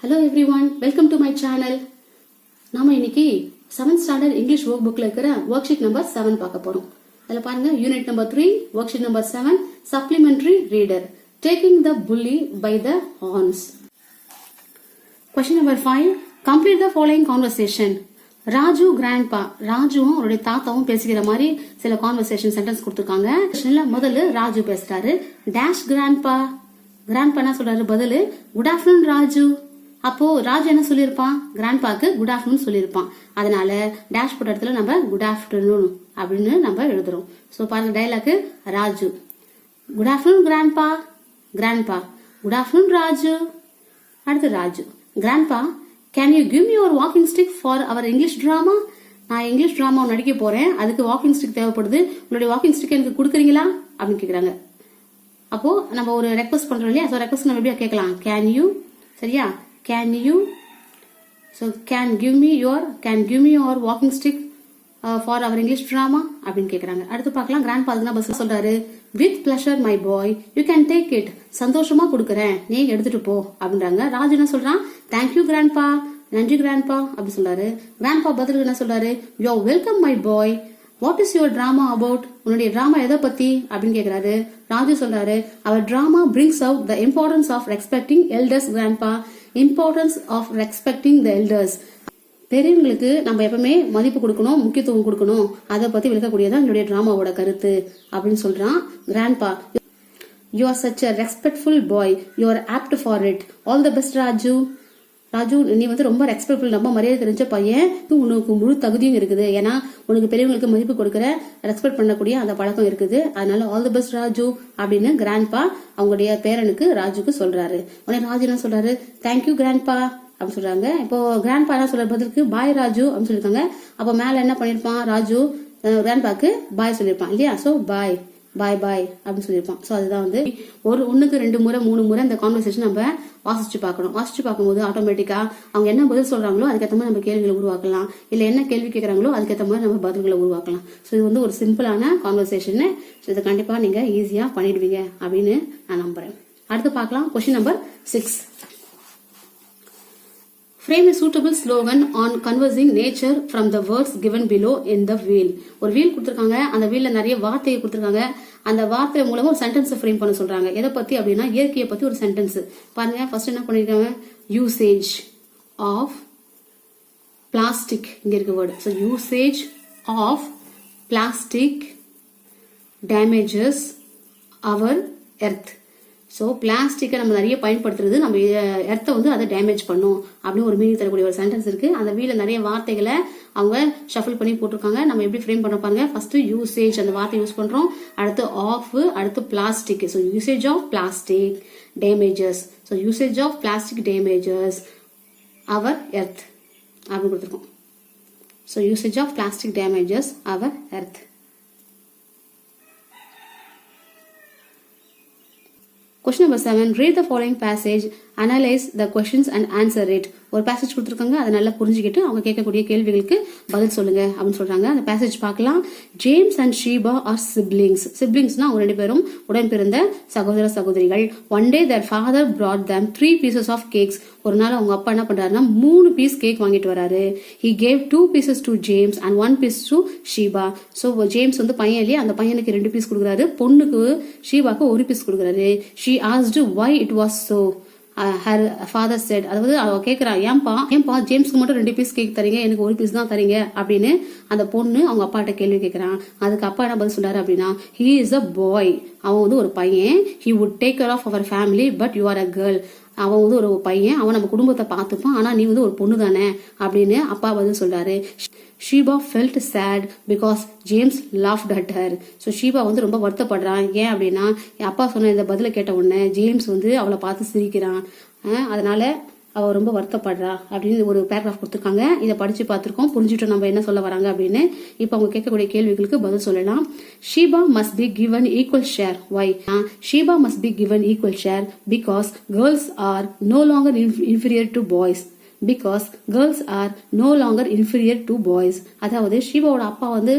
Hello everyone, welcome to my channel. நாம இன்னைக்கு 7th standard English work புக்ல இருக்கிற ஒர்க் ஷீட் நம்பர் 7 பார்க்க போறோம். அதுல பாருங்க unit number 3, worksheet number 7, supplementary reader, taking the bull by the horns. Question number 5, complete the following conversation. Raju grandpa, ராஜுவும் அவருடைய தாத்தாவும் பேசிக்கிற மாதிரி சில கான்வர்சேஷன் சென்டென்ஸ் கொடுத்திருக்காங்க. முதல்ல ராஜு பேசுறாரு. டேஷ் கிராண்ட்பா, கிராண்ட்பா என்ன சொல்றாரு பதில், குட் ஆஃப்டர்நூன் ராஜு. அப்போ ராஜு என்ன சொல்லியிருப்பான், கிராண்ட்பாக்கு குட் ஆஃப்டர்நூன் சொல்லியிருப்பான். அதனால டேஷ் போட்ட இடத்துல நம்ம குட் ஆஃப்டர்நூன் அப்படின்னு நம்ம எழுதுறோம். ஸோ பாருங்க dialogue, Raju good afternoon grandpa, grandpa good afternoon Raju. அடுத்து Raju, grandpa can you give me your walking stick for our English drama. நான் இங்கிலீஷ் டிராமா நடிக்க போறேன், அதுக்கு வாக்கிங் ஸ்டிக் தேவைப்படுது, உங்களுடைய வாக்கிங் ஸ்டிக் எனக்கு கொடுக்குறீங்களா அப்படின்னு கேக்குறாங்க. அப்போ நம்ம ஒரு ரெக்வஸ்ட் பண்றோம் இல்லையா, ஸோ ரெக்வஸ்ட் நம்ம எப்படியா கேட்கலாம், கேன் யூ, சரியா, can you, so can give me your walking stick for our English drama அப்படின்னு கேட்கறாங்க. அடுத்து பார்க்கலாம், கிராண்ட் பாதுனா பஸ் சொல்றாரு, with pleasure my boy you can take it, சந்தோஷமா கொடுக்குறேன் நீ எடுத்துட்டு போ அப்படின்றாங்க. ராஜு என்ன சொல்றான், தேங்க்யூ கிராண்ட்பா, நன்றி கிராண்ட்பா அப்படி சொல்றாரு. கிராண்ட்பா பதிலுக்கு என்ன சொல்றாரு, you are welcome my boy, what is your drama about, உன்னுடைய டிராமா எதை பத்தி அப்படின்னு கேக்குறாரு. ராஜு சொல்றாரு, our drama brings out the importance of respecting elders grandpa, importance of respecting the elders. பெரியவங்களுக்கு நம்ம எப்பவுமே மதிப்பு கொடுக்கணும், முக்கியத்துவம் கொடுக்கணும், அதை பத்தி விளக்கக்கூடியதான் என்னுடைய டிராமாவோட கருத்து அப்படின்னு சொல்றான் grandpa. You are such a respectful boy, you are apt for it, all the best Raju. Raju நீ ரொம்ப ரெஸ்பெக்ட்ஃபுல், ரொம்ப மரியாதை தெரிஞ்ச பையன், உனக்கு முழு தகுதியும் இருக்குது, ஏன்னா உனக்கு பெரியவங்களுக்கு மதிப்பு கொடுக்கற, ரெஸ்பெக்ட் பண்ணக்கூடிய அந்த பழக்கம் இருக்குது, அதனால ஆல் தி பெஸ்ட் ராஜு அப்படின்னு கிராண்ட்பா அவங்களுடைய பேரனுக்கு ராஜுக்கு சொல்றாரு. உடனே ராஜு என்ன சொல்றாரு, தேங்க்யூ கிராண்ட்பா அப்படின்னு சொல்றாங்க. இப்போ கிராண்ட்பா என்ன சொல்ற பதிலுக்கு பாய் ராஜு அப்படின்னு சொல்லிருக்காங்க. அப்போ மேல என்ன பண்ணிருப்பான், ராஜு கிராண்ட்பாக்கு பாய் சொல்லிருப்பான் இல்லையா, சோ பாய் பாய் பாய் அப்படின்னு சொல்லியிருப்பான். ஸோ அதுதான் ஒரு 1க்கு 2 முறை 3 முறை இந்த கான்வர்சேஷன் நம்ம வாசிச்சு பார்க்கணும். வாசிச்சு பார்க்கும்போது ஆட்டோமேட்டிக்கா அவங்க என்ன பதில் சொல்றாங்களோ அதுக்கேற்ற மாதிரி நம்ம கேள்விகளை உருவாக்கலாம், இல்ல என்ன கேள்வி கேட்கறாங்களோ அதுக்கேற்ற மாதிரி நம்ம பதில்களை உருவாக்கலாம். ஸோ இது ஒரு சிம்பிளான கான்வர்சேஷன். ஸோ இதை கண்டிப்பா நீங்க ஈஸியா பண்ணிடுவீங்க அப்படின்னு நான் நம்புறேன். அடுத்து பார்க்கலாம், question number 6. Frame a suitable slogan on conversing nature from the words given below in the wheel. ஒரு வீல் கொடுத்திருக்காங்க, அந்த வீல்ல நிறைய வார்த்தையை கொடுத்திருக்காங்க, அந்த வார்த்தை மூலமா ஒரு சென்டென்ஸ் ஃப்ரேம் பண்ண சொல்றாங்க. எதை பத்தி அப்படின்னா இயற்கையை பத்தி ஒரு சென்டென்ஸ். பாருங்க ஃபர்ஸ்ட் என்ன பண்ணிருக்காங்க, யூசேஜ் ஆஃப் பிளாஸ்டிக், இங்க இருக்க word. So usage of plastic damages our earth. So பிளாஸ்டிக்கை நம்ம நிறைய பயன்படுத்துறது நம்ம எர்த்தை அதை டேமேஜ் பண்ணும் அப்படின்னு ஒரு மீனிங் தரக்கூடிய ஒரு சென்டென்ஸ் இருக்கு. அந்த வீல நிறைய வார்த்தைகளை அவங்க ஷஃபிள் பண்ணி போட்டிருக்காங்க. நம்ம எப்படி ஃப்ரேம் பண்ண பாருங்க, ஃபர்ஸ்ட் யூசேஜ் அந்த வார்த்தை யூஸ் பண்றோம், அடுத்து ஆஃப், அடுத்து plastic. So usage of plastic damages, so usage of plastic damages our earth அப்படின்னு கொடுத்துருக்கோம். So usage of plastic damages our earth. Question number 7. Read the following passage, analyze the questions and answer it. ஒரு passage கொடுத்துருக்காங்க, அதை நல்லா புரிஞ்சுக்கிட்டு அவங்க கேட்கக்கூடிய கேள்விகளுக்கு பதில் சொல்லுங்க அப்படின்னு சொல்றாங்க. அந்த பேசேஜ் பார்க்கலாம். James and Sheba are siblings. சிப்ளிங்ஸ்னா அவங்க 2 பேரும் உடன் பிறந்த சகோதர சகோதரிகள். One day their father brought them 3 pieces of cakes. ஒரு நாள் அவங்க அப்பா என்ன பண்றாருன்னா 3 பீஸ் கேக் வாங்கிட்டு வராரு. He gave 2 pieces to James and 1 piece to Sheba. So James பையன் இல்லையா, அந்த பையனுக்கு 2 பீஸ் கொடுக்குறாரு, பொண்ணுக்கு ஷீபாக்கு 1 பீஸ் கொடுக்குறாரு. She asked why it was so. her father said, அதாவது அவ கேக்குறா, ஏன்பா ஜேம்ஸ்க்கு மட்டும் 2 பீஸ் கேக் தரீங்க, எனக்கு 1 பீஸ் தான் தரீங்க அப்படின்னு அந்த பொண்ணு அவங்க அப்பாட்ட கேள்வி கேட்கறான். அதுக்கு அப்பா என்ன பதில் சொல்றாரு அப்படின்னா, he is a boy, அவன் ஒரு பையன், he would take care of our family but you are a girl. அவன் ஒரு பையன், அவன் நம்ம குடும்பத்தை பார்த்துப்பான், ஆனா நீ ஒரு பொண்ணு தானே அப்படின்னு அப்பா பதில் சொல்றாரு. Sheeba felt sad because James laughed at her. So Sheeba ரொம்ப வருத்தப்படுறான். ஏன் அப்படின்னா அப்பா சொன்ன இந்த பதில கேட்ட உடனே ஜேம்ஸ் அவளை பார்த்து சிரிக்கிறான், அதனால அவ ரொம்ப வருத்தப்படுறா அப்படின்னு ஒரு பேராகிராஃப் கொடுத்துருக்காங்க. இதை படிச்சு பார்த்திருக்கோம், புரிஞ்சுட்டோம் நம்ம என்ன சொல்ல வராங்க அப்படின்னு. இப்போ அவங்க கேட்கக்கூடிய கேள்விகளுக்கு பதில் சொல்லலாம். Sheeba must be given equal share. Why? Sheba must be given equal share because girls are no longer inferior to boys. Because girls are no longer inferior to boys. அதாவது ஷீபாவோட அப்பா வந்து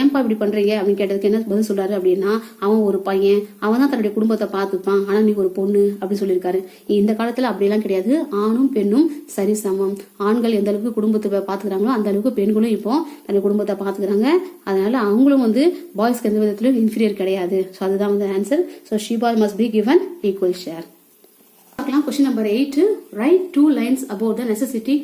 ஏன்பா இப்படி பண்றீங்க அப்படின்னு கேட்டதுக்கு என்ன பதில் சொல்றாரு அப்படின்னா, அவன் ஒரு பையன், அவன் தான் தன்னுடைய குடும்பத்தை பார்த்துப்பான், ஆனா நீ ஒரு பொண்ணு அப்படின்னு சொல்லியிருக்காரு. இந்த காலத்துல அப்படியெல்லாம் கிடையாது. ஆணும் பெண்ணும் சரிசமம். ஆண்கள் எந்த அளவுக்கு குடும்பத்தை பாத்துக்கிறாங்களோ அந்த அளவுக்கு பெண்களும் இப்போ தன்னுடைய குடும்பத்தை பாத்துக்கிறாங்க. அதனால அவங்களும் வந்து பாய்ஸ்க்கு எந்த விதத்திலும் இன்ஃபீரியர் கிடையாது. ஸோ அதுதான் வந்து answer. So Sheeba must be given equal share. பார்க்கலாம். Question number 8. Write 2 lines about the necessity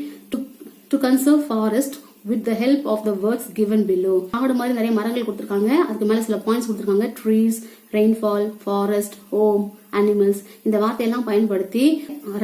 to conserve forest with the help of the words given below. ஆடு மாதிரி நிறைய மரங்கள் கொடுத்திருக்காங்க. அதுக்கு மேல சில பாயிண்ட்ஸ் கொடுத்திருக்காங்க. Trees, rainfall, forest, home, animals. இந்த வார்த்தையெல்லாம் பயன்படுத்தி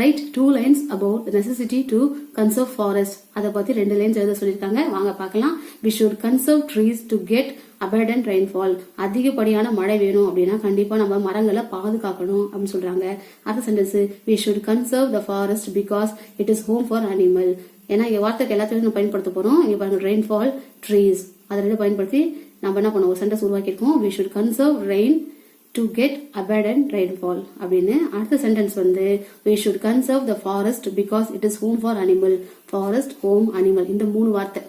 right 2 lines about the necessity to conserve forest. அதை பத்தி 2 lines எழுத சொல்லியிருக்காங்க. வாங்க பார்க்கலாம். We should conserve trees to get abundant rainfall. அதிகப்படியான மழை வேணும் அப்படின்னா கண்டிப்பா நம்ம மரங்களை பாதுகாக்கணும் அப்படின்னு சொல்றாங்க. அடுத்த sentence, we should conserve the forest because it is home for animal. ஏன்னா இங்க வார்த்தைக்கு எல்லாத்தையும் நம்ம பயன்படுத்த போறோம். இங்க பாருங்க, ரெயின்ஃபால், ட்ரீஸ், அதை 2 பயன்படுத்தி நம்ம என்ன பண்ணுவோம், ஒரு sentence உருவாக்கியிருக்கோம். we should conserve rain to get abundant rainfall அப்படின்னு. அடுத்த சென்டென்ஸ் வந்து we should conserve the forest because it is home for animal. forest, home, animal, இந்த 3 வார்த்தை.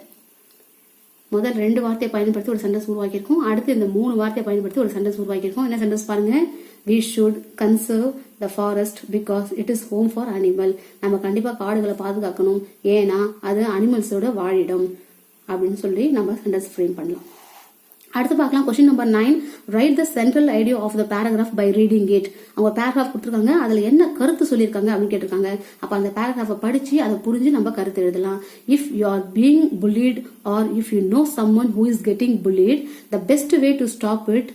முதல் 2 வார்த்தையை பயன்படுத்தி ஒரு சென்டென்ஸ் உருவாக்கியிருக்கோம். அடுத்து இந்த 3 வார்த்தையை பயன்படுத்தி ஒரு சென்டென்ஸ் உருவாக்கியிருக்கோம். என்ன சென்டென்ஸ் பாருங்க, we should conserve the forest because it is home for animal. நம்ம கண்டிப்பா காடுகளை பாதுகாக்கணும், ஏன்னா அது அனிமல்ஸோட வாழிடம் அப்படின்னு சொல்லி நம்ம சென்டென்ஸ் ஃப்ரேம் பண்ணலாம். அடுத்து பார்க்கலாம். Question number 9. Write the central idea of the paragraph by reading it. அவங்க பேராகிராஃப் கொடுத்துருக்காங்க, அதுல என்ன கருத்து சொல்லியிருக்காங்க அப்படின்னு கேட்டிருக்காங்க. அப்ப அந்த பேராகிராஃபை படிச்சு அதை புரிஞ்சு நம்ம கருத்து எழுதலாம். If you are being bullied or if you know someone who is getting bullied, the best way to stop it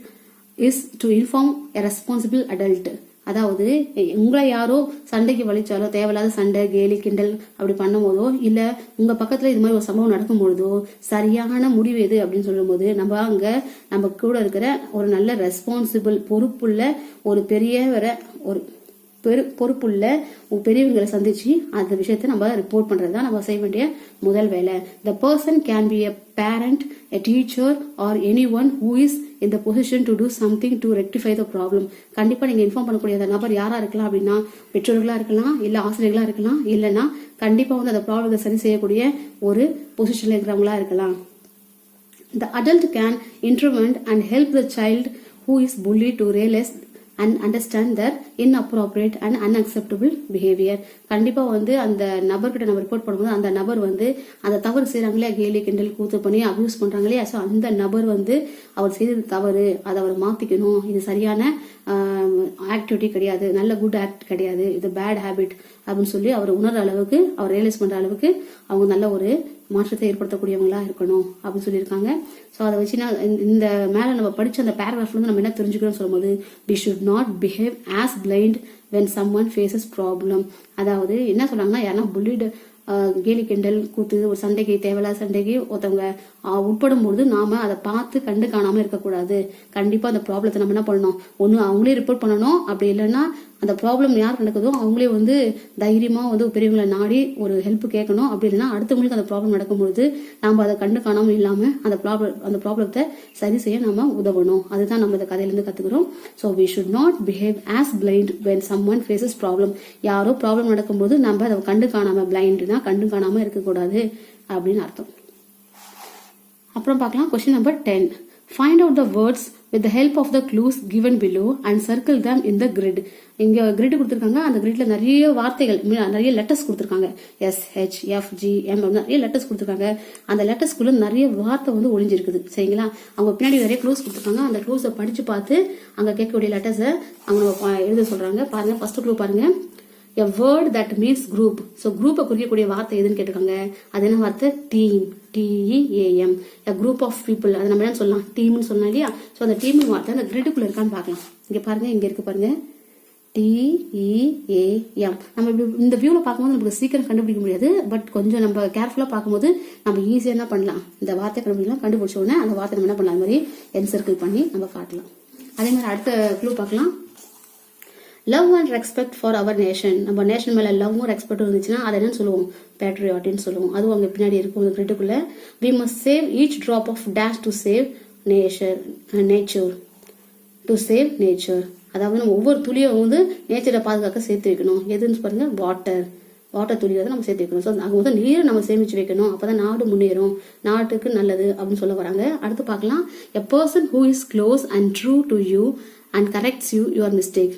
is to inform a responsible adult. அதாவது உங்களை யாரோ சண்டைக்கு வலிச்சாலோ, தேவையில்லாத சண்டை, கேலி, கிண்டல் அப்படி பண்ணும் போதோ, இல்ல உங்க பக்கத்துல இது மாதிரி ஒரு சம்பவம் நடக்கும் பொழுதோ சரியான முடிவு எது அப்படின்னு சொல்லும் போது நம்ம கூட இருக்கிற ஒரு நல்ல ரெஸ்பான்சிபிள், பொறுப்புள்ள ஒரு பொறுப்புள்ள பெரியவங்களை சந்திச்சு அந்த விஷயத்தை நம்ம ரிப்போர்ட் பண்றதுதான் நம்ம செய்ய வேண்டிய முதல் வேலை. The person can be a parent, a teacher or any one who is in the position to do something to rectify the problem. கண்டிப்பா நீங்க இன்ஃபார்ம் பண்ணக்கூடிய நபர் யாரா இருக்கலாம் அப்படின்னா பெற்றோர்களா இருக்கலாம், இல்ல ஆசிரியர்களா இருக்கலாம், இல்லைன்னா கண்டிப்பா வந்து அந்த ப்ராப்ளத்தை சரி செய்யக்கூடிய ஒரு பொசிஷன்ல இருக்கிறவங்களா இருக்கலாம். The adult can intervene and help the child who is bullied to realize and understand their inappropriate and unacceptable behavior. கண்டிப்பா வந்து அந்த நபர்கிட்ட நம்ம ரிப்போர்ட் பண்ணும்போது அந்த நபர் வந்து அந்த தவறு செய்யறாங்களே, கேலி கிண்டல் கூத்து பண்ணி அபியூஸ் பண்றாங்களே, ஸோ அந்த நபர் வந்து அவர் செய்தது தவறு, அதை அவர் மாத்திக்கணும், இது சரியான ஆக்டிவிட்டி கிடையாது, நல்ல குட் ஆக்ட் கிடையாது, இது பேட் ஹேபிட் அப்படின்னு சொல்லி அவர் உணர்ற அளவுக்கு, அவர் ரியலைஸ் பண்ற அளவுக்கு அவங்க நல்ல ஒரு மாற்றத்தை ஏற்படுத்தக்கூடியவங்களா இருக்கணும் அப்படின்னு சொல்லியிருக்காங்க. ஸோ அதை வச்சு இந்த மேல நம்ம படிச்ச அந்த பேராகிராஃப்ல இருந்து நம்ம என்ன தெரிஞ்சுக்கிறோம் சொல்லும்போது, we should not behave as blind when someone faces problem. அதாவது என்ன சொல்றாங்கன்னா, யாரா புல்லிட், கேலி கிண்டல் கூத்து, ஒரு சண்டைக்கு, தேவையில்லாத சண்டைக்கு ஒருத்தவங்க உட்படும் பொழுது நாம அதை பார்த்து கண்டு காணாம இருக்கக்கூடாது. கண்டிப்பா அந்த ப்ராப்ளத்தை நம்ம என்ன பண்ணணும், ஒண்ணு அவங்களே ரிப்போர்ட் பண்ணணும், அப்படி இல்லைன்னா அந்த ப்ராப்ளம் யார் நடக்குதோ அவங்களே வந்து தைரியமா வந்து பெரியவங்களை நாடி ஒரு ஹெல்ப் கேட்கணும். அப்படி இல்லைன்னா அடுத்தவங்களுக்கு அந்த ப்ராப்ளம் நடக்கும்பொழுது நம்ம அதை கண்டு காணாம இல்லாம அந்த ப்ராப்ளத்தை சரி செய்ய நம்ம உதவணும். அதுதான் நம்ம இந்த கதையில இருந்து கத்துக்கிறோம். So we should not behave as blind when someone faces problem. யாரோ ப்ராப்ளம் நடக்கும்போது நம்ம அதை கண்டு காணாம, பிளைண்ட்னா கண்டு காணாம இருக்கக்கூடாது அப்படின்னு அர்த்தம். அப்புறம் பார்க்கலாம். Question number 10. Find out the words with the help of the clues given below and circle them in the grid. இங்க கிரிட் கொடுத்திருக்காங்க. அந்த கிரிட்ல நிறைய வார்த்தைகள், நிறைய லெட்டர்ஸ் கொடுத்திருக்காங்க. SHFGM நிறைய லெட்டர்ஸ் கொடுத்திருக்காங்க. அந்த லெட்டர்ஸ்குள்ள நிறைய வார்த்தை வந்து ஒளிஞ்சிருக்குது. சரிங்களா? அவங்க பின்னாடி நிறைய க்ளூஸ் கொடுத்திருக்காங்க. அந்த க்ளூஸை படிச்சு பார்த்து அங்க கேட்கக்கூடிய லெட்டர்ஸை அவங்க எழுத சொல்றாங்க. பாருங்க, ஃபர்ஸ்ட் க்ளூ பாருங்க, a word that means group. So group குறிக்கக்கூடிய வார்த்தை எதுன்னு கேட்டிருக்காங்க. அது என்ன வார்த்தை? Team, TEAM. a group of people. அது நம்ம என்ன சொல்லலாம், டீம்னு சொல்லலாம் இல்லையா? ஸோ அந்த டீம் வார்த்தை அந்த கிரிட்டுக்குள்ள இருக்கான்னு பார்க்கலாம். இங்க பாருங்க, இங்க இருக்கு பாருங்க, TEAM. நம்ம இந்த வியூல பார்க்கும்போது நமக்கு சீக்கிரம் கண்டுபிடிக்க முடியாது. பட் கொஞ்சம் நம்ம கேர்ஃபுல்லா பார்க்கும்போது நம்ம ஈஸியா என்ன பண்ணலாம், இந்த வார்த்தை கண்டுபிடிச்ச உடனே அந்த வார்த்தை நம்ம என்ன பண்ணலாம், அது மாதிரி என்சர்க்கிள் பண்ணி நம்ம காட்டலாம். அதே மாதிரி அடுத்த க்ளூ பார்க்கலாம். Love and respect for our nation. நம்ம நேஷன் மேல லவ்வும் ரெஸ்பெக்டும் இருந்துச்சுன்னா அதை என்ன சொல்லுவோம், பேட்ரியாட்னு சொல்லுவோம். அதுவும் அங்க பின்னாடி இருக்கும் ஒரு கிரிட்டுக்குள்ள. we must save each drop of dash to save nature. to save nature. அதாவது நம்ம ஒவ்வொரு துளியும் வந்து நேச்சரை பாதுகாக்க சேர்த்து வைக்கணும். எதுன்னு பாருங்க, வாட்டர். வாட்டர் துளி நம்ம சேர்த்து வைக்கணும். ஸோ அங்கே வந்து நீரை நம்ம சேமிச்சு வைக்கணும். அப்பதான் நாடு முன்னேறும், நாட்டுக்கு நல்லது அப்படின்னு சொல்ல வராங்க. அடுத்து பார்க்கலாம். A person who is close and true to you and corrects you your mistake.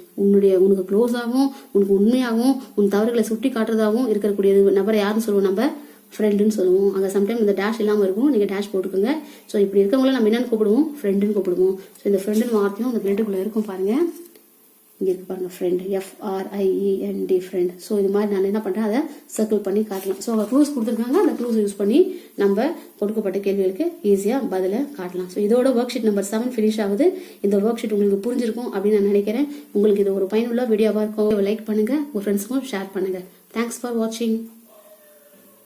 உனக்கு க்ளோஸாகவும் உனக்கு உண்மையாகவும் உன் தவறுகளை சுட்டி காட்டுறதாகவும் இருக்கக்கூடிய நபரை யாருன்னு சொல்லுவோம்? நம்ம ஃப்ரெண்டுன்னு சொல்லுவோம். அங்கே சம்டைம் இந்த டேஷ் இல்லாமல் இருக்கும், நீங்கள் டேஷ் போட்டுக்கோங்க. ஸோ இப்படி இருக்கவங்கள நம்ம என்னன்னு கூப்பிடுவோம்? ஃப்ரெண்டுன்னு கூப்பிடுவோம். ஸோ இந்த ஃப்ரெண்டுன்னு வார்த்தையும் இந்த ஃப்ரெண்டுக்குள்ளே இருக்கும் பாருங்க. இங்கே இருக்கு பாருங்க, ஃப்ரெண்ட், FRIEND ஃப்ரெண்ட். ஸோ இது மாதிரி நான் என்ன பண்ணுறேன், அதை சர்க்கிள் பண்ணி காட்டலாம். ஸோ அவங்க க்ளூஸ் கொடுத்துருக்காங்க, அந்த க்ளூஸ் யூஸ் பண்ணி நம்ம கொடுக்கப்பட்ட கேள்விகளுக்கு ஈஸியாக பதிலை காட்டலாம். ஸோ இதோட ஒர்க் ஷீட் நம்பர் 7 ஃபினிஷ் ஆகுது. இந்த ஒர்க் ஷீட் உங்களுக்கு புரிஞ்சிருக்கும் அப்படின்னு நான் நினைக்கிறேன். உங்களுக்கு இது ஒரு பயனுள்ள வீடியோவாக இருக்கும். லைக் பண்ணுங்க, உங்கள் ஃப்ரெண்ட்ஸுக்கும் ஷேர் பண்ணுங்க. தேங்க்ஸ் ஃபார் வாட்சிங்.